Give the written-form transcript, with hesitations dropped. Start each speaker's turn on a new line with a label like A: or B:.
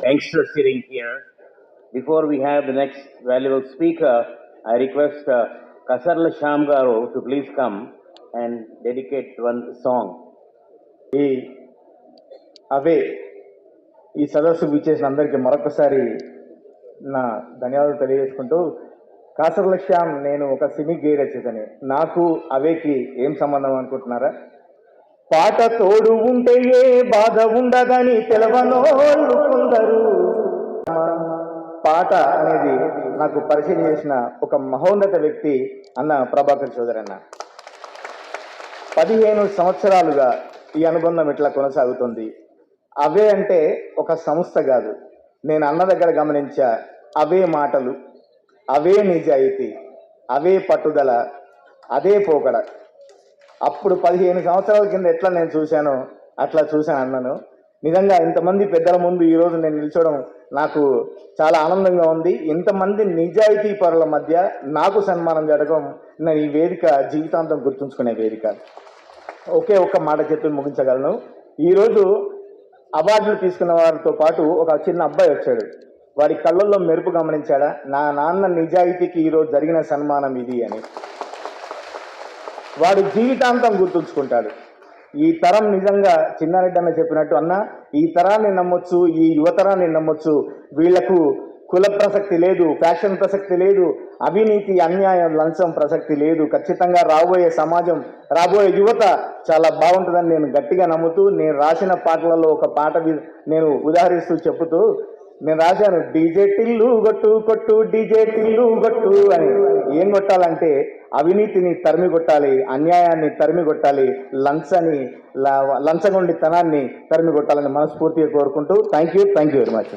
A: youngsters sitting here. Before we have the next valuable speaker, I request Kasarla Shamgaru to please come and dedicate one song.
B: ఈ అవే ఈ సదస్సుకు విచ్చేసిన అందరికీ మరొకసారి నా ధన్యవాదాలు తెలియజేసుకుంటూ, కాసర్ల శ్యామ్ నేను ఒక సినీ గేయ రచయితని. నాకు అవేకి ఏం సంబంధం అనుకుంటున్నారా? పాట తోడు ఉంటే ఏ బాధ ఉండదని తెలవనోళ్ళు కొందరు. పాట అనేది నాకు పరిచయం చేసిన ఒక మహోన్నత వ్యక్తి అన్న ప్రభాకర్ చౌదరి అన్న. 15 సంవత్సరాలుగా ఈ అనుబంధం ఇట్లా కొనసాగుతుంది. అవే అంటే ఒక సంస్థ కాదు. నేను అన్న దగ్గర గమనించా, అవే మాటలు, అవే నిజాయితీ, అవే పట్టుదల, అదే పోకడ. అప్పుడు 15 సంవత్సరాల కింద ఎట్లా నేను చూశానో అట్లా చూశాను అన్నను. నిజంగా ఇంతమంది పెద్దల ముందు ఈరోజు నేను నిల్చోవడం నాకు చాలా ఆనందంగా ఉంది. ఇంతమంది నిజాయితీ పరుల మధ్య నాకు సన్మానం జరగడం నేను ఈ వేదిక జీవితాంతం గుర్తుంచుకునే వేదిక. ఒకే ఒక్క మాట చెప్పి ముగించగలను. ఈరోజు అవార్డులు తీసుకున్న వారితో పాటు ఒక చిన్న అబ్బాయి వచ్చాడు. వాడి కళ్ళల్లో మెరుపు గమనించాడా? నా నాన్న నిజాయితీకి ఈరోజు జరిగిన సన్మానం ఇది అని. వాడు జీవితాంతం గుర్తుంచుకుంటాడు. ఈ తరం నిజంగా చిన్నారెడ్డి అన్న చెప్పినట్టు, అన్న ఈ తరాన్ని నమ్మొచ్చు, ఈ యువతరాన్ని నమ్మొచ్చు. వీళ్లకు కుల ప్రసక్తి లేదు, ఫ్యాషన్ ప్రసక్తి లేదు, అవినీతి, అన్యాయం, లంచం ప్రసక్తి లేదు. ఖచ్చితంగా రాబోయే సమాజం, రాబోయే యువత చాలా బాగుంటుందని నేను గట్టిగా నమ్ముతూ, నేను రాసిన పాటలలో ఒక పాట నేను ఉదాహరిస్తూ చెబుతూ నేను రాశాను, డీజే టిల్లు కొట్టు కొట్టు డీజే టిల్లు కొట్టు అని. ఏం కొట్టాలంటే అవినీతిని తరిమి కొట్టాలి, అన్యాయాన్ని తరిమి కొట్టాలి, లంచగొండితనాన్ని తరిమి కొట్టాలని మనస్ఫూర్తిగా కోరుకుంటూ థ్యాంక్ యూ వెరీ మచ్.